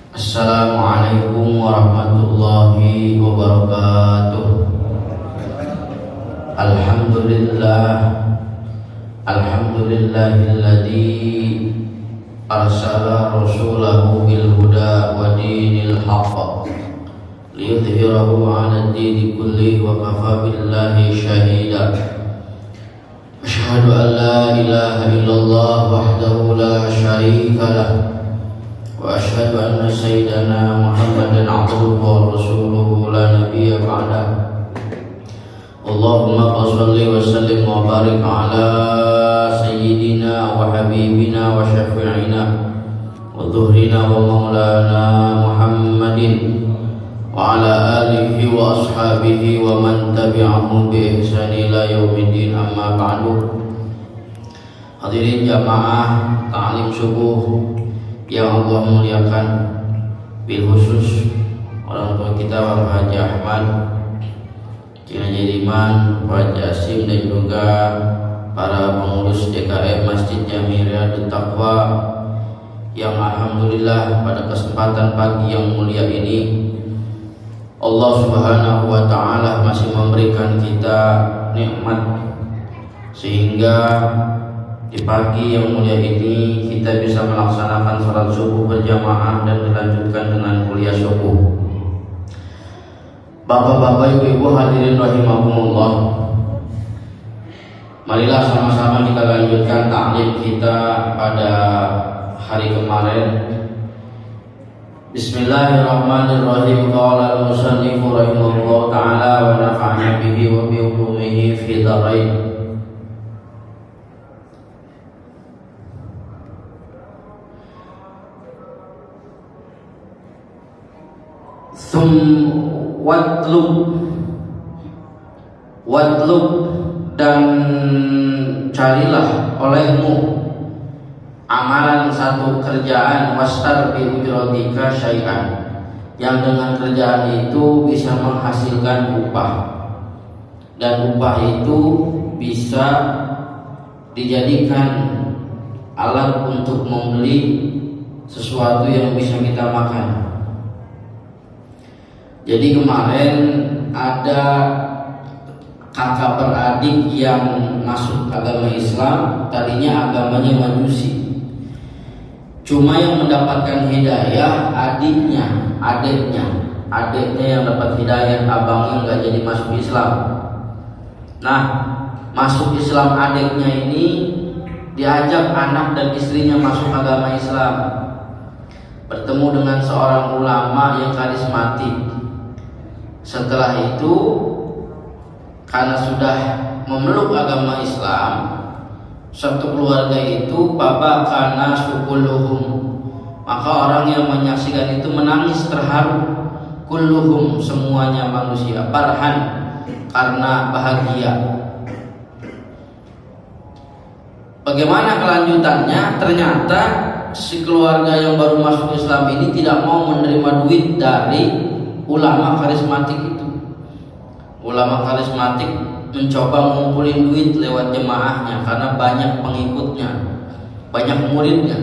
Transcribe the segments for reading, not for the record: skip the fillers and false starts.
Assalamualaikum warahmatullahi wabarakatuh. Alhamdulillahilladzi arsala rasulahu bil huda wa dinil haqq liyudhhirahu 'ala ad-dini kullihi wa kafa billahi shahida. Asyhadu an la ilaha illallah wahdahu la syarika lah wa asyhadu anna sayyidana Muhammadan 'abduhu wa rasuluhu la nabiyya ba'da. Allahumma shalli wa sallim wa barik ala sayyidina wa habibina wa syafi'ina wa dhuhrina wa maulana Muhammadin wa ala alihi wa ashabihi wa man tabi'ahum bi ihsan ila yaumiddin, amma ba'du. Hadirin jamaah ta'lim subuh yang Allah muliakan, bil khusus orang tua kita Bapak Haji Ahmad, Cina Jadiman, Pak Jasim, dan juga para pengurus DKM Masjid Jami Riyadut Taqwa yang alhamdulillah pada kesempatan pagi yang mulia ini Allah Subhanahu wa taala masih memberikan kita nikmat sehingga di pagi yang mulia ini kita bisa melaksanakan salat subuh berjamaah dan dilanjutkan dengan kuliah subuh. Bapak-bapak, ibu-ibu hadirin rahimakumullah, marilah sama-sama kita lanjutkan taklim kita pada hari kemarin. Bismillahirrahmanirrahim. Qala al-musannifu rahimahullah ta'ala wa nafa'na bihi wa bi ulumihi fi dharain. Watlub dan carilah olehmu amalan satu kerjaan, wastar bi ujratika syai'an, yang dengan kerjaan itu bisa menghasilkan upah, dan upah itu bisa dijadikan alat untuk membeli sesuatu yang bisa kita makan. Jadi kemarin ada kakak beradik yang masuk agama Islam, tadinya agamanya Majusi. Cuma yang mendapatkan hidayah adiknya yang dapat hidayah, abangnya nggak jadi masuk Islam. Nah, masuk Islam adiknya ini diajak anak dan istrinya masuk agama Islam, bertemu dengan seorang ulama yang karismatik. Setelah itu, karena sudah memeluk agama Islam, satu keluarga itu baba kana sukuluhum, maka orang yang menyaksikan itu menangis terharu. Kulluhum, semuanya manusia, farhan, karena bahagia. Bagaimana kelanjutannya? Ternyata si keluarga yang baru masuk Islam ini tidak mau menerima duit dari ulama karismatik itu. Ulama karismatik mencoba ngumpulin duit lewat jemaahnya karena banyak pengikutnya, banyak muridnya.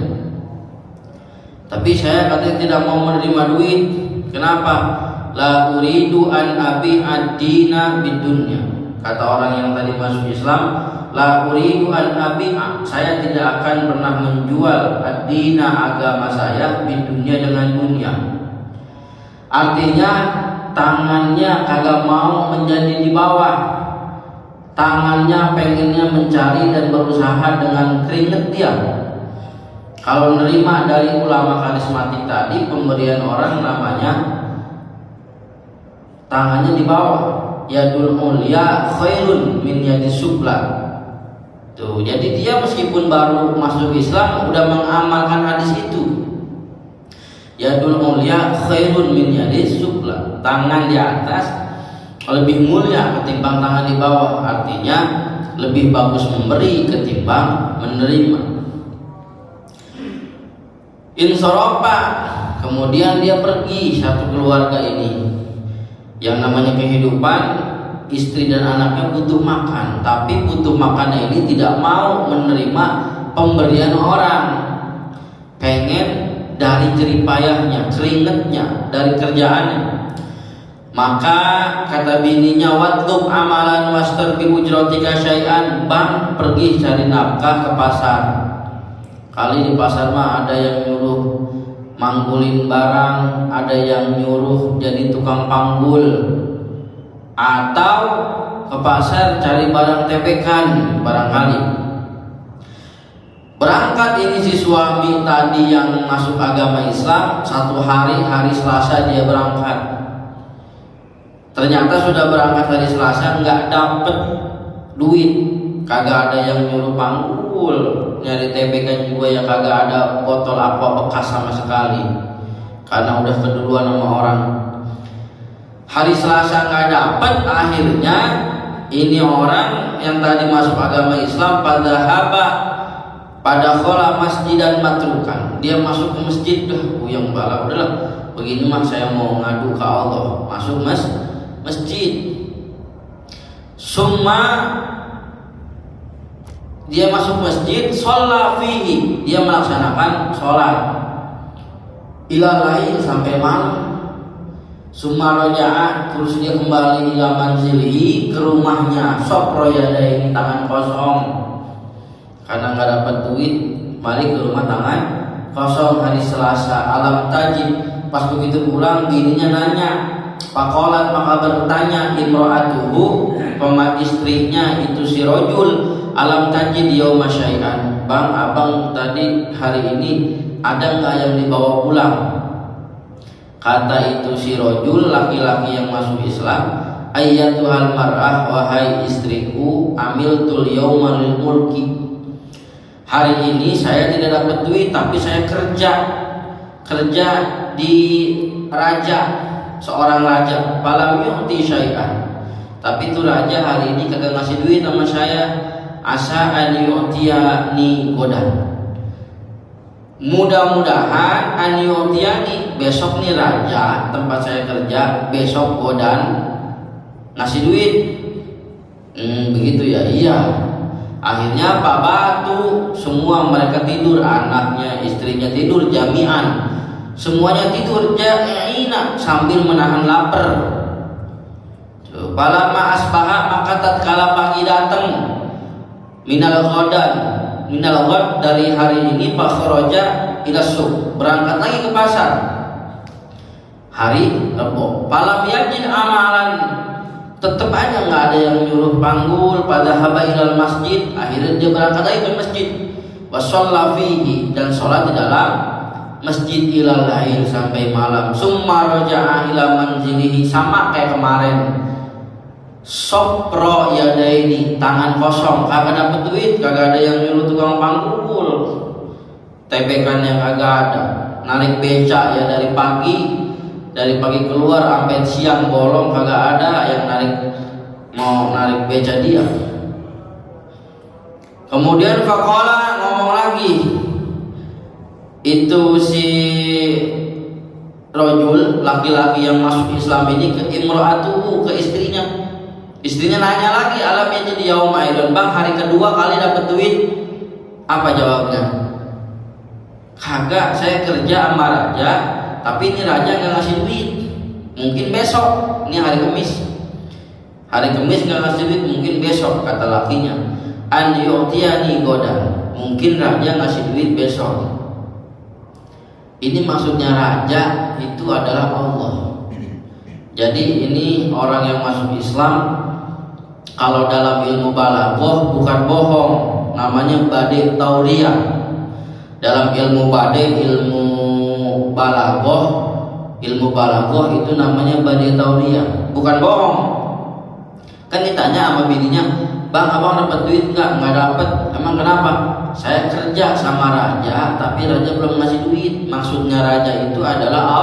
Tapi saya katanya tidak mau menerima duit. Kenapa? La uridu an abi ad-dina bidunya. Kata orang yang tadi masuk Islam, la uridu an abi, saya tidak akan pernah menjual ad-dina, agama saya, bidunya, dengan dunia. Artinya tangannya kagak mau menjadi di bawah, tangannya pengennya mencari dan berusaha dengan keringet dia. Kalau nerima dari ulama karismatik tadi, pemberian orang namanya tangannya di bawah. Yadul mulia khairun min yadi sufla. Tuh, jadi dia meskipun baru masuk Islam udah mengamalkan hadis itu. Yadul mulia khairun min yadis sufla, tangan di atas lebih mulia ketimbang tangan di bawah. Artinya lebih bagus memberi ketimbang menerima. Insoropa, kemudian dia pergi. Satu keluarga ini yang namanya kehidupan, istri dan anaknya butuh makan, tapi butuh makannya ini tidak mau menerima pemberian orang, pengen dari jeripayahnya, keringetnya, dari kerjaannya. Maka kata bininya, watlub amalan wastar bi ujratika syai'an, bang pergi cari nafkah ke pasar. Kali di pasar mah ada yang nyuruh manggulin barang, ada yang nyuruh jadi tukang panggul, atau ke pasar cari barang tepekan barangkali. Berangkat ini si suami tadi yang masuk agama Islam, satu hari Selasa dia berangkat. Ternyata sudah berangkat hari Selasa nggak dapet duit, kagak ada yang nyuruh panggul, nyari TPK juga yang kagak ada botol aqua bekas sama sekali, karena udah keduluan sama orang. Hari Selasa nggak dapet, akhirnya ini orang yang tadi masuk agama Islam pada khola masjid dan matrukan, dia masuk ke masjid, yang bala udahlah begini mah saya mau ngadu ke Allah, masuk masjid. Summa dia masuk masjid, sholat fihi, dia melaksanakan sholat ilahi sampai malam. Summa roja'a, terus dia kembali ila manzilihi, ke rumahnya. Sopro yadaini, tangan kosong, karena nggak dapat duit, balik ke rumah tangan kosong. Hari Selasa, alam tajib, pas begitu pulang bininya nanya, pakolat, maka bertanya imro'atuhu, pemat istrinya itu si rojul, alam tajid yauma syai'an, bang abang tadi hari ini ada nggak yang dibawa pulang? Kata itu si rojul, laki-laki yang masuk Islam, ayyatuhal mar'ah, wahai istriku, amiltul yauma lil mulki, hari ini saya tidak dapat duit tapi saya kerja di raja, seorang raja, falam yu'ti syai'an, tapi itu raja hari ini kagak ngasih duit sama saya, asa an yu'tiyani godan, mudah-mudahan an yu'tiyani, besok nih raja tempat saya kerja besok godan ngasih duit. Begitu ya, iya. Akhirnya Pak Batu, semua mereka tidur, anaknya, istrinya tidur, jami'an, semuanya tidur, ja'ina, sambil menahan lapar. Falamma asbaha, maka tatkala pagi datang, minal ghad, dari hari ini Pak Kharaja ila suq, berangkat lagi ke pasar. Hari Rebo, falam yajid amalan, tetap aja nggak ada yang nyuruh panggul. Pada habailal masjid, akhirnya dia berangkat lagi ke masjid. Wasalla fihi, dan sholat di dalam masjid ilal lail, sampai malam. Summa raja'a ila manzilihi, sama kayak kemarin. Sopro yadaini, tangan kosong, kagak dapet duit, kagak ada yang nyuruh tukang panggul, tepekan yang kagak ada, narik beca ya dari pagi keluar sampai siang bolong, kagak ada yang mau narik beca dia. Kemudian faqala, ngomong lagi itu si rojul, laki-laki yang masuk Islam ini, ke imro'atuhu, ke istrinya. Istrinya nanya lagi, alamnya jadi yaum aidan, bang hari kedua kali dapat duit. Apa jawabnya? Kagak, saya kerja sama raja, tapi ini raja nggak ngasih duit. Mungkin besok, ini hari Kamis. Hari Kamis nggak ngasih duit, mungkin besok, kata lakinya. An yu'tiyani godan, mungkin raja ngasih duit besok. Ini maksudnya raja itu adalah Allah. Jadi ini orang yang masuk Islam, kalau dalam ilmu balaghah bukan bohong, namanya bade tauriyah. Dalam ilmu balaghah itu namanya bade tauriyah, bukan bohong. Kan ditanya sama bininya, bang abang dapat duit nggak? Nggak dapat. Emang kenapa? Saya kerja sama raja, tapi raja belum ngasih duit. Maksudnya raja itu adalah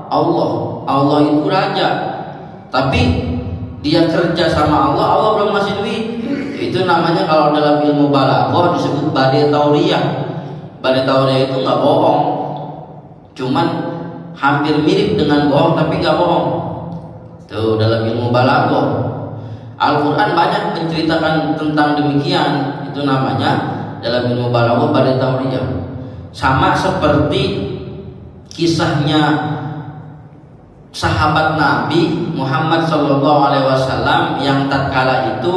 Allah. Allah itu raja, tapi dia kerja sama Allah, Allah belum ngasih duit. Itu namanya kalau dalam ilmu balaghah disebut bade tauriyah. Bade tauriyah itu nggak bohong, cuman hampir mirip dengan bohong tapi nggak bohong. Tuh dalam ilmu balaghah, Al-Quran banyak menceritakan tentang demikian. Itu namanya dalam ilmu balaghah bade tauriyah. Sama seperti kisahnya sahabat Nabi Muhammad SAW yang tatkala itu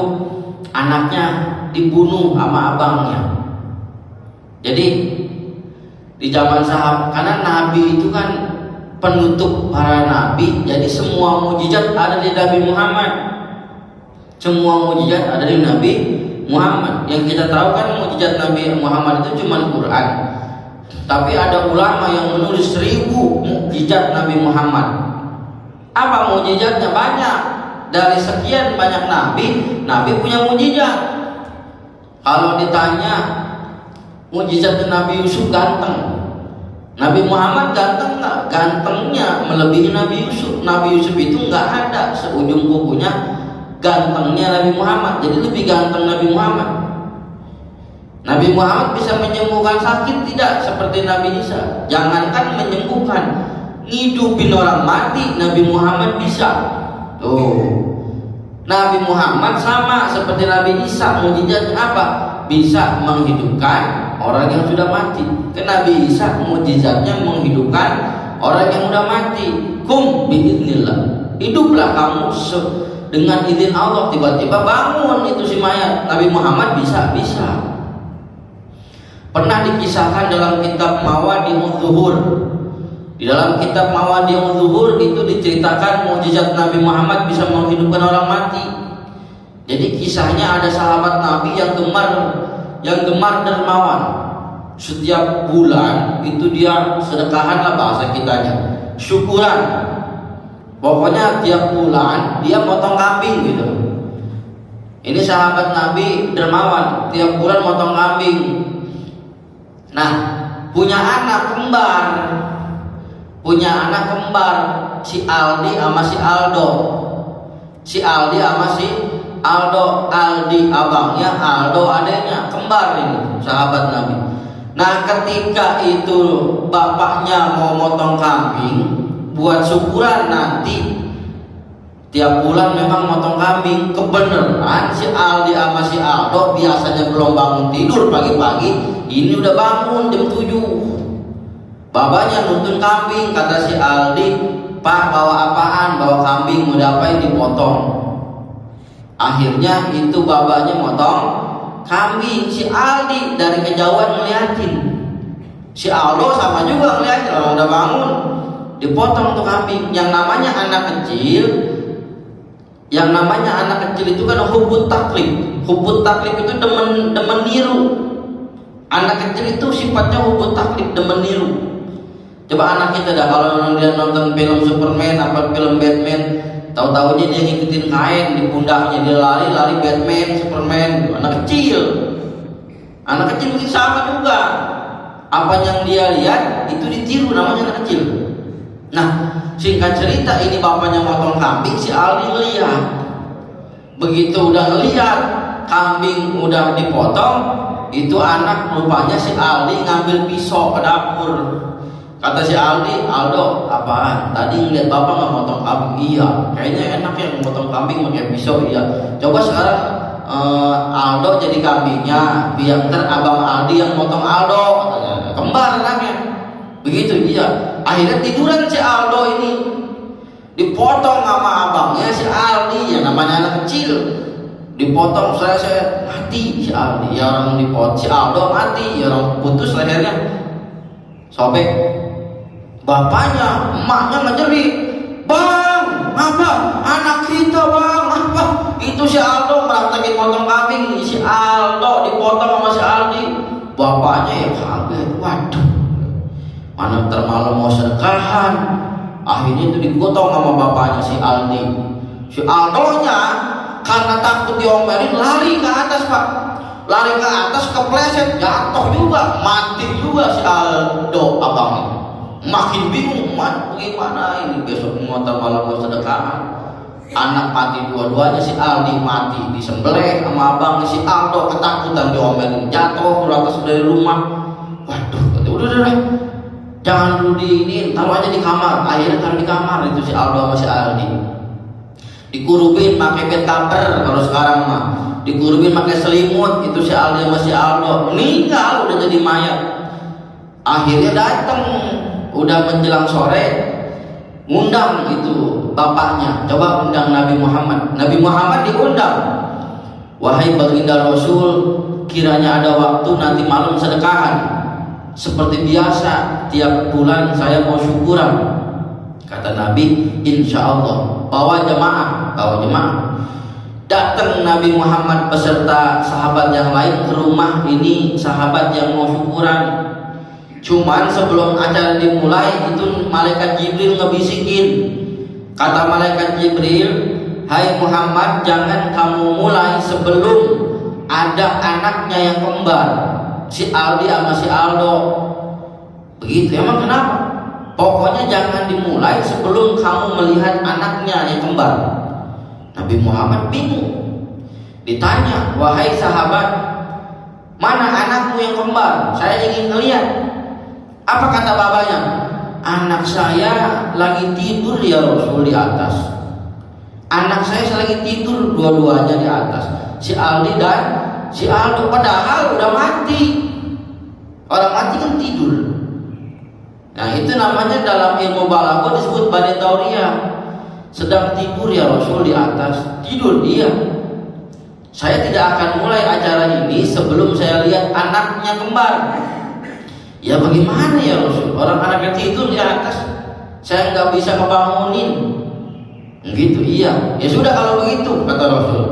anaknya dibunuh sama abangnya. Jadi di zaman sahabat, karena Nabi itu kan penutup para nabi, jadi semua mukjizat ada di Nabi Muhammad. Semua mukjizat ada di Nabi Muhammad. Yang kita tahu kan mukjizat Nabi Muhammad itu cuma Quran. Tapi ada ulama yang menulis 1000 mukjizat Nabi Muhammad. Apa mukjizatnya? Banyak. Dari sekian banyak nabi, Nabi punya mukjizat. Kalau ditanya mukjizat Nabi Yusuf ganteng, Nabi Muhammad ganteng nggak? Gantengnya melebihi Nabi Yusuf. Nabi Yusuf itu nggak ada seujung kukunya gantengnya Nabi Muhammad. Jadi lebih ganteng Nabi Muhammad. Nabi Muhammad bisa menyembuhkan sakit, tidak seperti Nabi Isa. Jangankan menyembuhkan, ngidupin orang mati Nabi Muhammad bisa. Tuh, Nabi Muhammad sama seperti Nabi Isa. Mukjizatnya apa? Bisa menghidupkan orang yang sudah mati. Ke Nabi Isa mukjizatnya menghidupkan orang yang sudah mati. Kum biiznillah, hiduplah kamu dengan izin Allah. Tiba-tiba bangun itu si mayat. Nabi Muhammad bisa. Pernah dikisahkan dalam kitab Mawadhi'udz Zuhur. Di dalam kitab Mawadhi'udz Zuhur itu diceritakan mukjizat Nabi Muhammad bisa menghidupkan orang mati. Jadi kisahnya ada sahabat Nabi yang gemar dermawan. Setiap bulan itu dia sedekahan lah bahasa kitanya, syukuran. Pokoknya tiap bulan dia potong kambing gitu. Ini sahabat Nabi dermawan, tiap bulan potong kambing. Nah, punya anak kembar. Si Aldi sama si Aldo. Aldi abangnya, Aldo adanya, kembar ini sahabat Nabi. Nah, ketika itu bapaknya mau motong kambing buat syukuran nanti, tiap bulan memang motong kambing. Kebenaran si Aldi sama si Aldo biasanya belum bangun tidur pagi-pagi, ini udah bangun jam 7. Bapaknya nuntun kambing, kata si Aldi, "Pak, bawa apaan?" "Bawa kambing." "Mau diapain?" "Dipotong." Akhirnya itu bapaknya motong kambing. Si Aldi dari kejauhan ngeliatin, si Aldo sama juga ngeliatin. Orang udah bangun, dipotong tuh kambing. Yang namanya anak kecil itu kan hubut taklid. Hubut taklid itu demen niru. Anak kecil itu sifatnya hubut taklid, demen niru. Coba anak kita dah, kalau dia nonton film Superman apa film Batman, tahu-tahunya dia ngikutin kain di pundaknya, dia lari Batman, Superman. Anak kecil mungkin sama juga. Apa yang dia lihat itu ditiru, namanya anak kecil. Nah, singkat cerita, ini bapaknya motong kambing, si Aldi ngeliat. Begitu udah ngeliat kambing udah dipotong, itu anak rupanya si Aldi ngambil pisau ke dapur. Kata si Aldo, "Apaan? Tadi ngeliat bapak nggak motong kambing?" "Iya, kayaknya enak ya motong kambing pakai pisau." "Iya, coba sekarang Aldo jadi kambingnya, biar ntar abang Aldi yang motong Aldo." Katanya, kembar anaknya. Begitu dia. Akhirnya tiduran si Aldo ini, dipotong sama abangnya si Aldi, ya namanya anak kecil. Dipotong, saya mati si Aldi. Ya orang dipotong, si Aldo mati, ya orang putus lehernya, sobek. Bapaknya, emaknya ngejerit, "Bang, apa? Anak kita bang, apa?" Itu si Aldo praktekin potong kambing. Si Aldo dipotong sama si Aldi. Bapaknya ya kaget, waduh, mana termalam mau sedekahan. Akhirnya itu digotong sama bapaknya si Aldi. Si Aldonya karena takut diomelin lari ke atas, Pak. Lari ke atas, kepleset, jatuh juga, mati juga si Aldo abangnya. Makin bingung, gimana ini besok mau termalam mau sedekahan. Anak mati dua-duanya, si Aldi mati disembelih sama abang. Si Aldo ketakutan diomelin, jatuh ke atas dari rumah. Waduh, udah, jangan dulu taruh aja di kamar. Akhirnya taruh di kamar itu si Aldo sama si Aldi. Dikurubin pakai bed cover, kalau sekarang mah dikurubin pakai selimut. Itu si Aldi sama si Aldo meninggal, udah jadi mayat. Akhirnya datang udah menjelang sore, ngundang itu bapaknya, coba undang Nabi Muhammad. Nabi Muhammad diundang, wahai baginda Rasul, kiranya ada waktu nanti malam sedekahan. Seperti biasa tiap bulan saya mau syukuran. Kata Nabi, insya Allah. Bawa jemaah. Datang Nabi Muhammad beserta sahabat yang lain ke rumah ini sahabat yang mau syukuran. Cuman sebelum acara dimulai itu malaikat Jibril ngebisikin. Kata malaikat Jibril, hai Muhammad, jangan kamu mulai sebelum ada anaknya yang kembar, si Aldi sama si Aldo. Begitu. Emang kenapa? Pokoknya jangan dimulai sebelum kamu melihat anaknya yang kembar. Nabi Muhammad bingung. Ditanya, wahai sahabat, mana anakmu yang kembar? Saya ingin melihat. Apa kata bapaknya? Anak saya lagi tidur ya Rasul di atas. Anak saya lagi tidur, dua-duanya di atas. Si Aldi dan si Aldo, padahal udah mati. Orang mati kan tidur. Nah itu namanya dalam ilmu balaghah disebut badai tauriyah. Sedang tidur ya Rasul di atas, tidur dia. Saya tidak akan mulai acara ini sebelum saya lihat anaknya kembar. Ya bagaimana ya Rasul, orang anaknya tidur di atas, saya nggak bisa ngebangunin. Gitu. Iya, ya sudah kalau begitu, kata Rasul,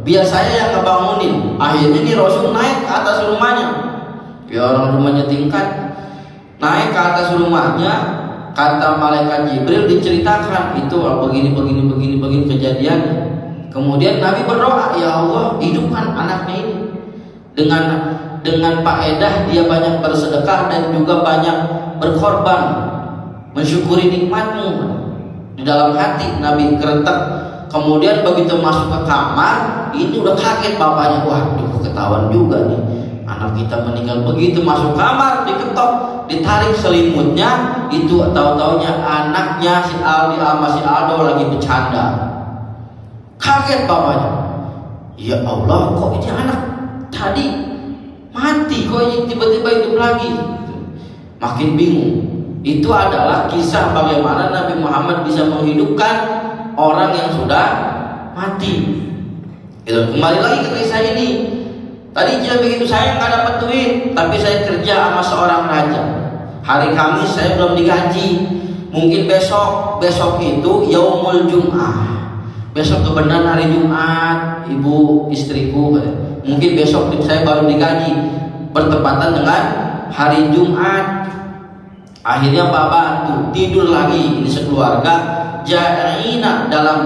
biar saya yang ngebangunin. Akhirnya nih Rasul naik ke atas rumahnya. Ya orang rumahnya tingkat, naik ke atas rumahnya. Kata malaikat Jibril diceritakan itu begini kejadian. Kemudian Nabi berdoa, ya Allah, hidupkan anaknya ini. Dengan faedah dia banyak bersedekah dan juga banyak berkorban, mensyukuri nikmatmu. Di dalam hati Nabi geretak. Kemudian begitu masuk ke kamar, ini udah kaget bapaknya. Wah, ketahuan juga nih, anak kita meninggal. Begitu masuk kamar, diketok, ditarik selimutnya, itu tahu-taunya anaknya si Aldi sama si Aldo lagi bercanda. Kaget bapaknya. Ya Allah, kok ini anak tadi mati, kok tiba-tiba hidup lagi? Makin bingung. Itu adalah kisah bagaimana Nabi Muhammad bisa menghidupkan orang yang sudah mati. Kembali lagi ke kisah ini. Tadi begitu saya nggak dapat duit, tapi saya kerja sama seorang raja. Hari Kamis saya belum digaji. Mungkin besok itu Yaumul Jum'ah. Besok kebenaran hari Jumat, ibu istriku. Mungkin besok saya baru digaji, bertepatan dengan hari Jumat. Akhirnya bapak tuh tidur lagi, ini sekeluarga ja'ina dalam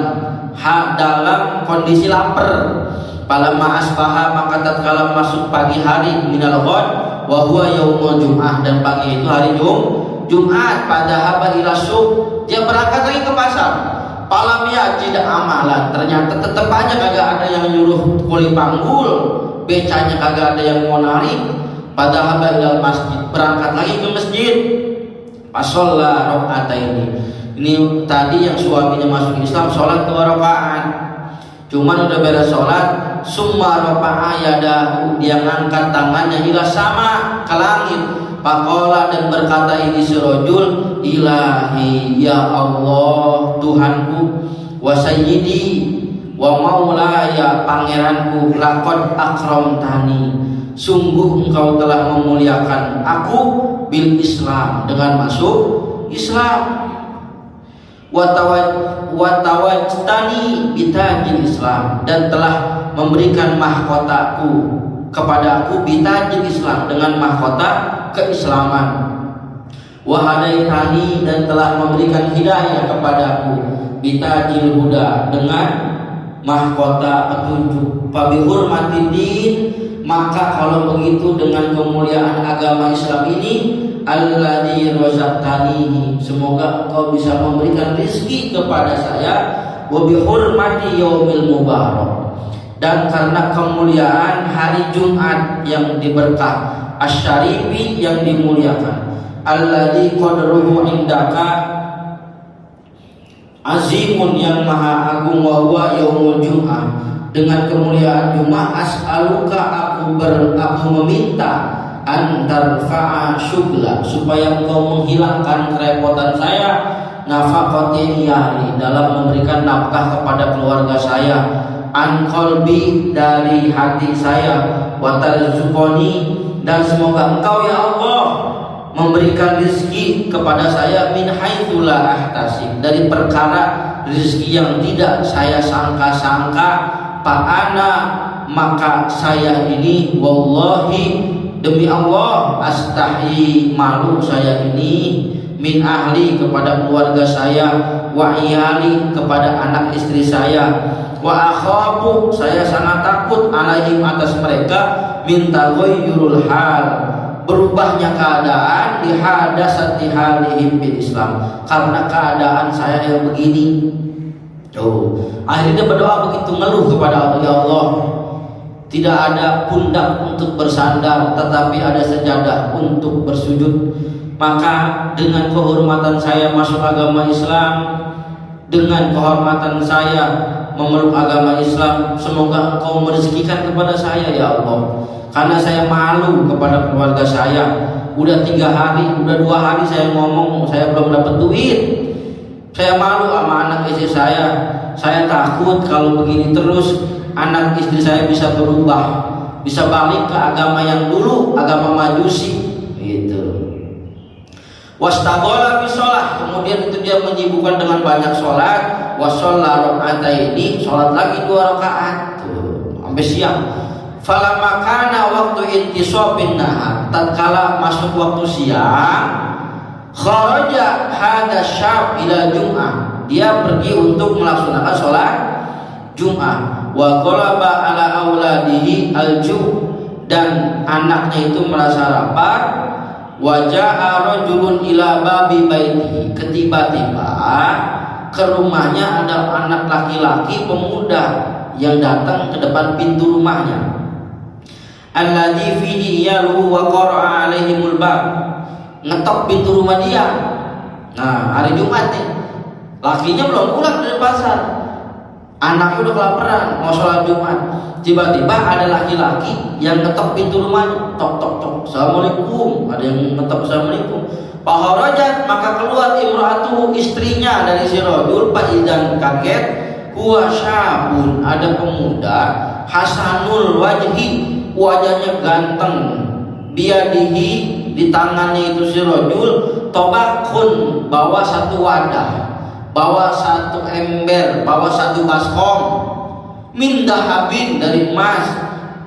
kondisi lapar. Falamma asbaha, maka tatkala masuk pagi hari, minal ghad wa huwa yaumul jum'ah, dan pagi itu hari Jumat. Pada haba ila sub, dia berangkat lagi ke pasar. Falam yajid amalan, ternyata tetap aja kagak ada yang nyuruh kuli panggul, becanya kagak ada yang mau narik. Pada haba ila masjid, berangkat lagi ke masjid. Fasolla rakaataini. Ini tadi yang suaminya masuk Islam sholat 2 rakaat. Cuman udah beres sholat, summa rafa'a yadahu, dia ngangkat tangannya ila sama, ke langit. Faqala, dan berkata ini sirojul, ilahi, ya Allah, Tuhanku, wa sayyidi, wa maulaya, pangeranku, laqad akramtani, sungguh engkau telah memuliakan aku bil Islam, dengan masuk Islam. Watawajtani bitajil Islam, dan telah memberikan mahkotaku kepada aku bitajil Islam, dengan mahkota keislaman. Wahadaitani, dan telah memberikan hidayah kepadaku bitajil huda, dengan mahkota petunjuk. Fabihurmatidin, maka kalau begitu dengan kemuliaan agama Islam ini, alladzi razaqtanihi, semoga engkau bisa memberikan rezeki kepada saya, wa bi hurmati yaumil mubarak, dan karena kemuliaan hari Jumat yang diberkah, asyarifi, yang dimuliakan, alladzi qadruhu indaka azimun, yang maha agung, wa huwa yaumul jum'ah, dengan kemuliaan Jumat, as'aluka, aku meminta, antarfa'a syugla, supaya engkau menghilangkan kerepotan saya, nafaqati iyali, dalam memberikan nafkah kepada keluarga saya, an qalbi, dari hati saya, wa tarzuqani, dan semoga engkau ya Allah memberikan rezeki kepada saya, min haitsu la ahtasib, dari perkara rezeki yang tidak saya sangka-sangka, fa'ana, maka saya ini, wallahi, demi Allah, astahi, malu saya ini, min ahli, kepada keluarga saya, wa iyali, kepada anak istri saya, wa akhafu, saya sangat takut, alaihim, atas mereka, min taghayyurul hal, berubahnya keadaan, dihadasati halihim bil Islam, karena keadaan saya yang begini. Akhirnya berdoa begitu, ngeluh kepada Allah, ya Allah, tidak ada pundak untuk bersandar, tetapi ada sejadah untuk bersujud. Maka dengan kehormatan saya masuk agama Islam, dengan kehormatan saya memeluk agama Islam, semoga Engkau merezekikan kepada saya ya Allah. Karena saya malu kepada keluarga saya. Udah 3 hari, udah 2 hari saya ngomong, saya belum dapat duit. Saya malu sama anak istri saya. Saya takut kalau begini terus anak istri saya bisa berubah, bisa balik ke agama yang dulu, agama Majusi gitu. Wastaghala bi shalah, kemudian itu dia menyibukkan dengan banyak sholat. Wasalla raka'ataini, sholat lagi 2 rakaat tuh sampai siang. Falamma kana waktu intisabin nahar, tatkala masuk waktu siang, kharaja hadha syab ila Jum'ah, dia pergi untuk melaksanakan sholat Jum'ah. Wa qalaba ala auladihi al-ju', dan anaknya itu merasa lapar. Wa ja'a rajulun ila babi baitihi, tiba-tiba ke rumahnya ada anak laki-laki pemuda yang datang ke depan pintu rumahnya. Alladzi fihi yalu wa qara'a alaihimul bab, ngetok pintu rumah dia. Nah, hari Jumat nih, lakinya belum pulang dari pasar, anaknya udah kelaparan mau sholat Jumat. Tiba-tiba ada laki-laki yang ngetok pintu rumahnya, tok tok tok, assalamualaikum, ada yang ngetok assalamualaikum. Faharajat, maka keluar imra'atuhu, istrinya dari si rajul, faidan, kaget, huwa syabun, ada pemuda, hasanul wajhi, wajahnya ganteng, biadihi, di tangannya itu si rajul, tobakun, bawa satu wadah, bawa satu ember, bawa satu baskom, min dahabin, dari emas,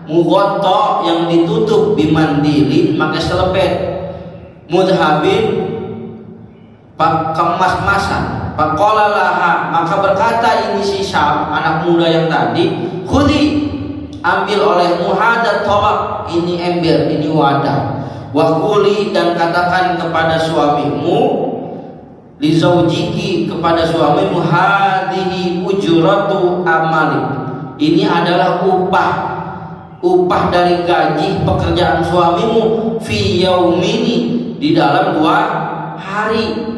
mughatta, yang ditutup, bimandilin, pakai selepet, mudhabin, kemas-masan. Faqala laha, maka berkata ini si Syab, anak muda yang tadi, khudi, ambil olehmu hadat tawak, ini ember, ini wadah, wa quli, dan katakan kepada suamimu, li zaujiki, kepada suamimu, hadhihi ujratu amalik, ini adalah upah dari gaji pekerjaan suamimu, fi yaumini, di dalam 2 hari.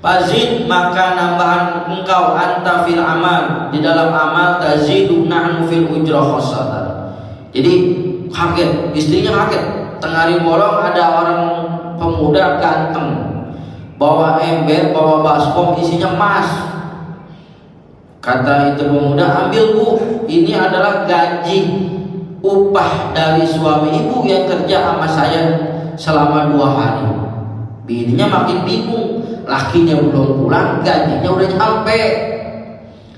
Fazid, maka nambahan engkau, anta fil amal, di dalam amal, tazidu nahnu fil ujrah khosatan. Jadi kaget, istrinya kaget. Tengah hari bolong ada orang pemuda ganteng, bawa ember, bawa baskom, isinya emas. Kata itu pemuda, ambil bu, ini adalah gaji upah dari suami ibu yang kerja sama saya selama 2 hari. Bininya makin bingung, lakinya belum pulang, gajinya udah nyampe,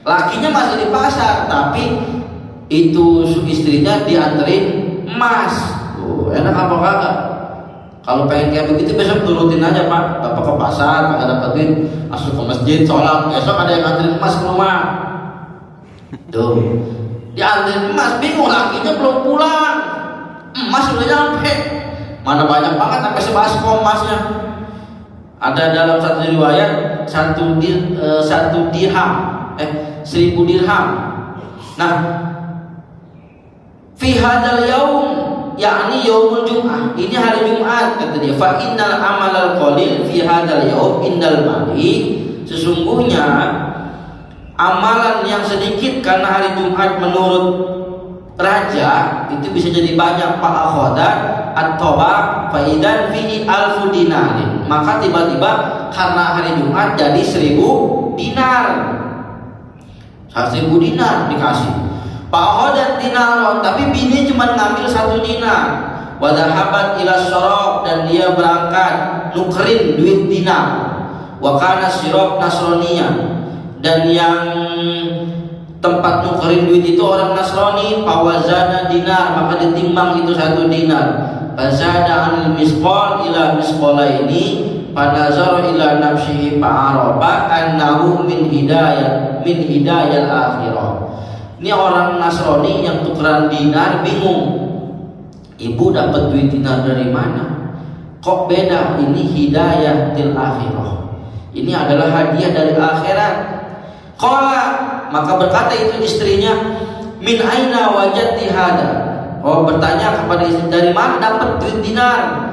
lakinya masih di pasar, tapi itu istrinya dianterin emas. Enak apa kagak? Kalau pengen kayak begitu besok turutin aja pak, bapak ke pasar, kagak dapat duit, masuk ke masjid, sholat, besok ada yang nganterin emas ke rumah. Tuh, dianterin emas, bingung, lakinya belum pulang, emas udah nyampe, mana banyak banget sampai sebaskom emasnya. Ada dalam satu riwayat 1 dirham, 1000 dirham. Nah, fi hadzal yaum, yakni yaumul Jum'ah, ini hari Jumat, kata dia. Fa innal amalal qalil fi hadzal yaum indal malik, sesungguhnya amalan yang sedikit karena hari Jumat menurut raja itu bisa jadi banyak. Pak akhodat at-toba faidan fihi alfu dinarin, maka tiba-tiba karena hari Jumat jadi 1000 dinar. 1000 dinar dikasih. Pak akhodat dinaron, tapi bini cuma ngambil 1 dinar. Wadahabat ila sorok, dan dia berangkat nukerin duit dinar. Wakana sirok nasroniyah, dan yang tempat nukerin duit itu orang Nasrani. Pawazana dinar, maka ditimbang itu 1 dinar. Fazada anil misqal ila misqalaini, panazara ila nafsihi fa'araba annahu min hidayal akhirah. Ini orang Nasrani yang tukeran dinar bingung, ibu dapat duit dinar dari mana? Kok beda? Ini hidayatil akhirah, ini adalah hadiah dari akhirat. Qala, maka berkata itu istrinya, min aina wajadti hada. Oh, bertanya kepada istri, dari mana dapat duit dinar?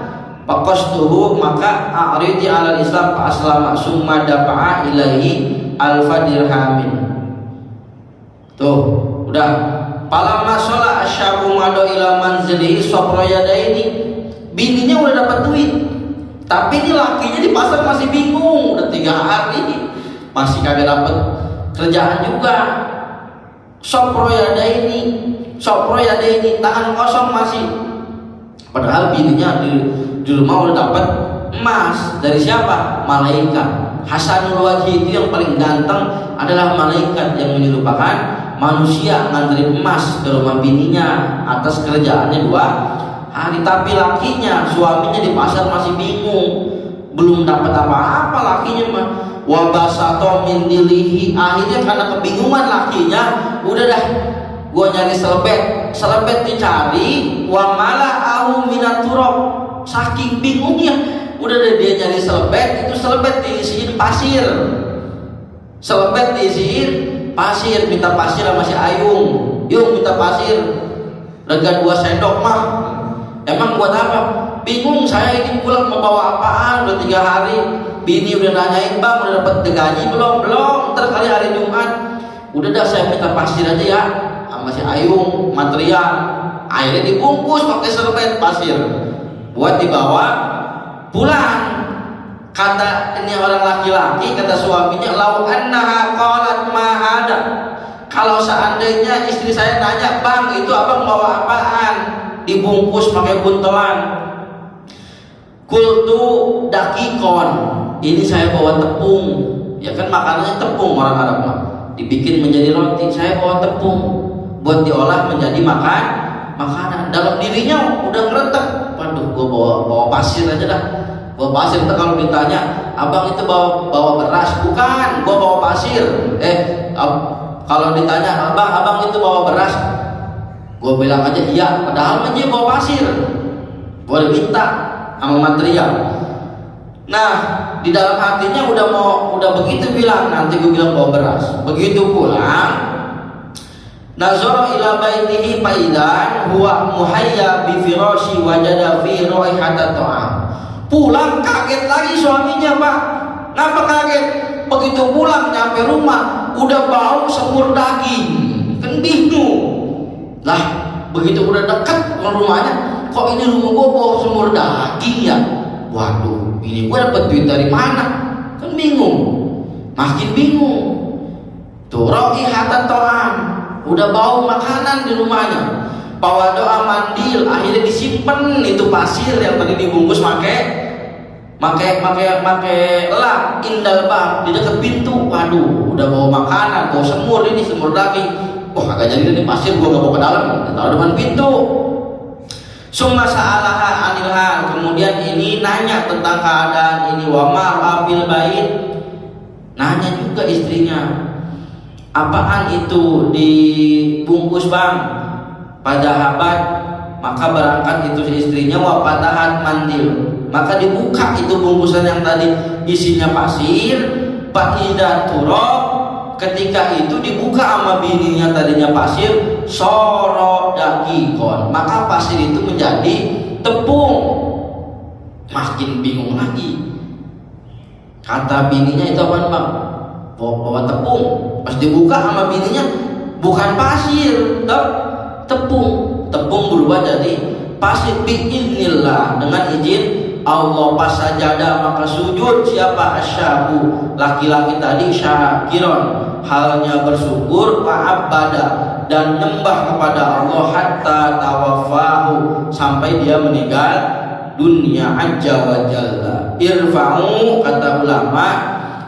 Faqastuhu, maka a'ridi alal Islam fa aslama summa dafa'a ilaihi alfa dirhamin. Tuh, udah. Falamma shola asyabu mado ila manzilihi sopro yadaini, bininya udah dapat duit, tapi ini lakinya di pasar masih bingung, udah 3 hari masih kagak dapat kerjaan juga. Sopro yadaini, tangan kosong masih. Padahal bininya di rumah udah dapat emas. Dari siapa? Malaikat. Hasanul wajhi, itu yang paling ganteng adalah malaikat yang menyerupakan manusia nganterin emas ke rumah bininya atas kerjaannya 2 hari. Tapi lakinya, suaminya di pasar masih bingung, belum dapat apa-apa lakinya mah. Wabasato min dilihi, akhirnya karena kebingungan lakinya, udah dah gua nyari selebet dicari. Wa malah au minaturab, saking bingungnya udah deh dia nyari selebet, itu selebet diisiin pasir. Selebet diisiin pasir, minta pasir sama si Ayung. Yung minta pasir, rega 2 sendok mah. Emang buat apa? Bingung, saya ini pulang mau bawa apaan, udah 3 hari. Bini udah nanyain, bang udah dapat gaji belum? Ntar kali hari Jumat. Udah dah, saya minta pasir aja ya sama si Ayung, material. Akhirnya dibungkus pakai serbet pasir buat dibawa pulang. Kata ini orang laki-laki, kata suaminya, lau annaha qalat ma hada, kalau seandainya istri saya nanya, bang itu abang bawa apaan, dibungkus pakai buntelan. Kultu dakikon, ini saya bawa tepung. Ya kan makanannya tepung orang Arab mah, dibikin menjadi roti. Saya bawa tepung buat diolah menjadi makanan. Dalam dirinya udah ngeretek, waduh gua bawa pasir aja dah. Bawa pasir. Kalau ditanya, abang itu bawa beras? Bukan, gua bawa pasir. Kalau ditanya, abang itu bawa beras? Gua bilang aja iya, padahal dia bawa pasir. Boleh minta sama material. Nah, di dalam hatinya udah begitu bilang, nanti gue bilang bawa beras. Begitu pulang, nazara ila baitihi faidan huwa muhayya bi firashi wajada fi raihata ta'am. Pulang kaget lagi suaminya, Pak. Kenapa kaget? Begitu pulang nyampe rumah udah bau semur daging. Kan bingung. Lah, begitu udah dekat ke rumahnya, kok ini rumah gua bau semur daging ya? Waduh, ini gua dapat duit dari mana? Kan bingung. Makin bingung. Tuh, raihatan ta'am. Udah bau makanan di rumahnya. Bawa doa mandil, akhirnya disimpan itu pasir yang tadi dibungkus pakai lap indal bab di dekat pintu. Waduh, udah bawa makanan, bawa semur, ini semur daging. Wah, agak jadi ini pasir gua nggak bawa ke dalam, taruh depan pintu. Summa sa'alaha anil hal, kemudian ini nanya tentang keadaan ini. Wa ma'abil bait, nanya juga istrinya, apaan itu dibungkus bang? Pada habat, maka berangkat itu istrinya. Wa fatahat mandil, maka dibuka itu bungkusan yang tadi isinya pasir. Fa'idha turab, ketika itu dibuka sama bininya tadinya pasir. Soro dakikon, maka pasir itu menjadi tepung. Makin bingung lagi. Kata bininya, itu apaan bang? Bawa tepung. Pas dibuka sama bininya, bukan pasir, Tepung berubah jadi pasir. Biiznillah, dengan izin Allah. Pas sajadah maka sujud siapa? Asyabu, laki-laki tadi. Syakiron, halnya bersyukur. Wa'abada, dan nyembah kepada Allah. Hatta tawafahu, sampai dia meninggal dunia. Azza wa jalla. Irfa'u, kata ulama,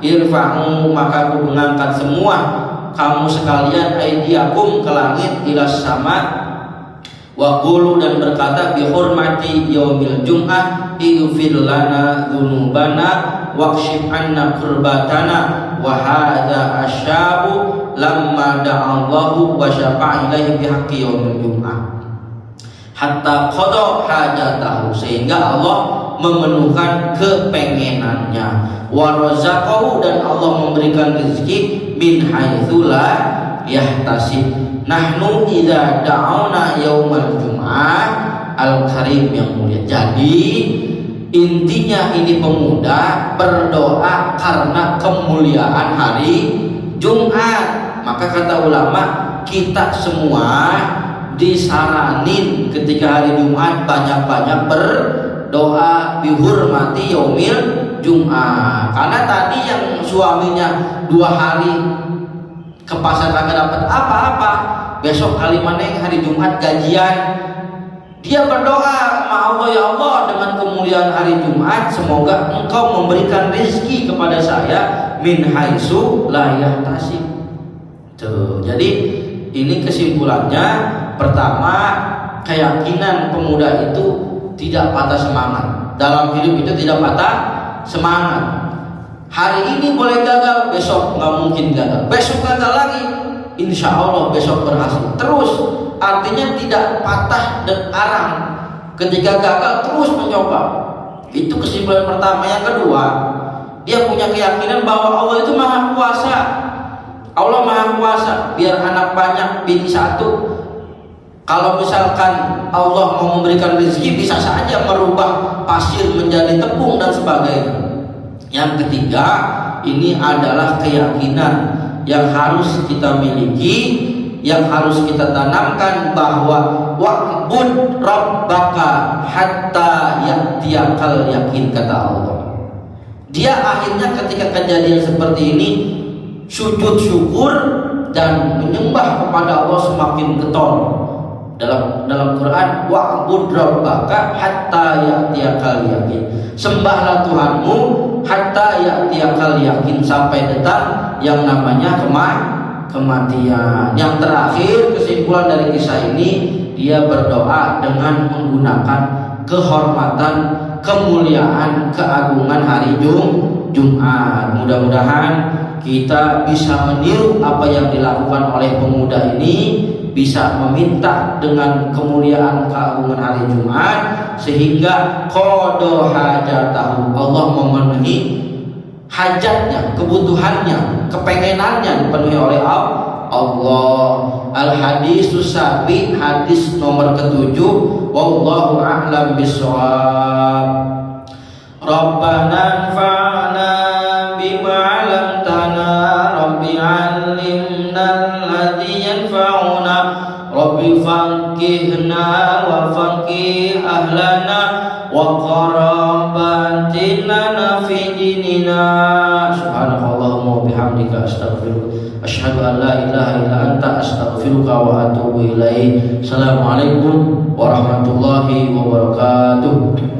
irfa'u, maka aku mengangkat semua kamu sekalian aidiakum ke langit, ilas sama, wa qulu, dan berkata bihurmati yaumil jum'ah ighfir lana dzunubana waqshif anna kurbatana wa hadza asyabu lamma da'allahu wa syafa'a ilaihi bihaqqi yaumil jum'ah hatta qada hajatahu, sehingga Allah memenuhkan kepengenannya. Wa razaqahu, dan Allah memberikan rezeki min haitsu la yahtasib. Nahnu idza da'auna yaumal jum'ah al-karim, yang mulia. Jadi intinya ini pemuda berdoa karena kemuliaan hari Jumat. Maka kata ulama, kita semua disaranin ketika hari Jumat banyak-banyak berdoa bihurmati yaumil Jumat. Karena tadi yang suaminya 2 hari ke pasar kagak dapat apa-apa, besok kali mana hari Jumat gajian, dia berdoa, ma Allah, ya Allah, dengan kemuliaan hari Jumat, semoga Engkau memberikan rezeki kepada saya min haitsu la yahtasib. Tuh, jadi ini kesimpulannya. Pertama, keyakinan pemuda itu tidak patah semangat. Dalam hidup itu tidak patah semangat. Hari ini boleh gagal, besok nggak mungkin gagal. Besok gagal lagi, insya Allah besok berhasil. Terus, artinya tidak patah dan arang. Ketika gagal terus mencoba. Itu kesimpulan pertama. Yang kedua, dia punya keyakinan bahwa Allah itu maha kuasa. Allah maha kuasa. Biar anak banyak, bini satu. Kalau misalkan Allah mau memberikan rezeki, bisa saja merubah pasir menjadi tepung dan sebagainya. Yang ketiga, ini adalah keyakinan yang harus kita miliki, yang harus kita tanamkan, bahwa wa'bud rabbaka hatta ya'tiyakal yakin, kata Allah. Dia akhirnya ketika kejadian seperti ini sujud syukur dan menyembah kepada Allah semakin getol. Dalam Quran, wa'bud rabbaka hatta ya'tiyakal yakin, sembahlah Tuhanmu hatta ya'tiyakal yakin, sampai datang yang namanya kematian. Yang terakhir, kesimpulan dari kisah ini, dia berdoa dengan menggunakan kehormatan, kemuliaan, keagungan hari Jumat. Mudah-mudahan kita bisa meniru apa yang dilakukan oleh pemuda ini, bisa meminta dengan kemuliaan keagungan hari Jumat, sehingga qada hajatahu, Allah memenuhi hajatnya, kebutuhannya, kepengenannya dipenuhi oleh Allah. Al-hadisus sabi, hadis nomor ke-7. Wallahu a'lam bishawab. Rabbana anfa'na bima 'allamtana, Rabbi 'allimna alladhi yanfa'una, Rabbi faqihna wa faqih ahlana wa qarabatina fi dinina. Subhanakallahumma wa bihamdika astaghfiruka, asyhadu an la ilaha illa anta, astaghfiruka wa atubu ilaik. Assalamualaikum warahmatullahi wabarakatuh.